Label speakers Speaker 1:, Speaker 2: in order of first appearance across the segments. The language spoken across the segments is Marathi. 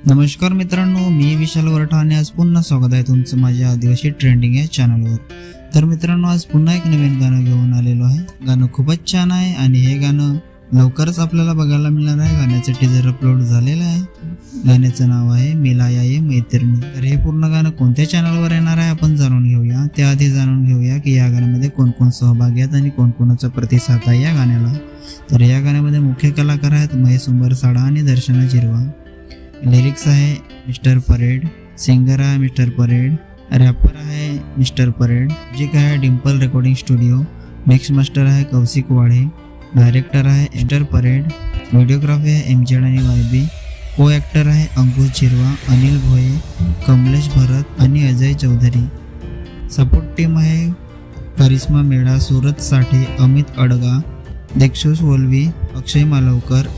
Speaker 1: नमस्कार मित्रांनो, मी विशाल वरठा आणि आज पुन्हा स्वागत आहे तुमचं माझ्या आदिवासी ट्रेंडिंग या चॅनलवर। तर मित्रांनो, आज पुन्हा एक नवीन गाणं घेऊन आलेलो आहे। गाणं खूपच छान आहे आणि हे गाणं लवकरच आपल्याला बघायला मिळणार आहे। गाण्याचं टीजर अपलोड झालेलं आहे। गाण्याचं नाव आहे मिलाया ये मैत्रिणी। तर हे पूर्ण गाणं कोणत्या चॅनलवर येणार आहे आपण जाणून घेऊया। त्याआधी जाणून घेऊया की या गाण्यामध्ये कोण कोण सहभागी आहेत आणि कोण कोणाचा प्रतिसाद आहे या गाण्याला। तर या गाण्यामध्ये मुख्य कलाकार आहेत महेश उंबरसाडा आणि दर्शना जिरवा। लिरिक्स आहे मिस्टर परेड, सिंगर आहे मिस्टर परेड, रॅपर आहे मिस्टर परेड, म्युझिक आहे Dimple recording studio, mix master आहे कौशिक वाढे, डायरेक्टर आहे मिस्टर परेड, व्हिडिओग्राफी आहे एमजेड आणि वायबी, को ॲक्टर आहे अंकुश जिरवा, अनिल भोये, कमलेश भरत आणि अजय चौधरी। सपोर्ट टीम आहे करिश्मा मेढा, सूरज साठे, अमित अडगा, दीक्षुष वलवी, अक्षय मालवकर,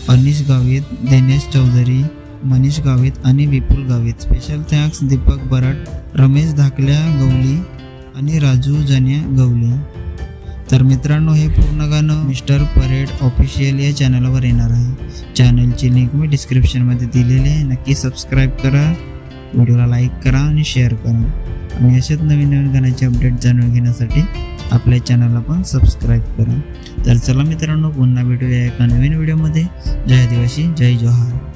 Speaker 1: अनिश गावित, दिनेश चौधरी, मनीष गावित आणि विपुल गावित। स्पेशल थँक्स दीपक बराट, रमेश धाकल्या गवली आणि राजू जान्या गवली। तर मित्रांनो, हे पूर्ण गाणं मिस्टर परेड ऑफिशियल या चॅनलवर येणार आहे। चॅनलची लिंक मी डिस्क्रिप्शनमध्ये दिलेली आहे। नक्की सबस्क्राईब करा, व्हिडिओला लाईक करा आणि शेअर करा आणि असेच नवीन नवीन गाण्याचे अपडेट जाणून घेण्यासाठी आपल्या चॅनलला पण सबस्क्राईब करा। तर चला मित्रांनो, पुन्हा भेटूया एका नवीन व्हिडिओमध्ये। जय आदिवासी, जय जोहार।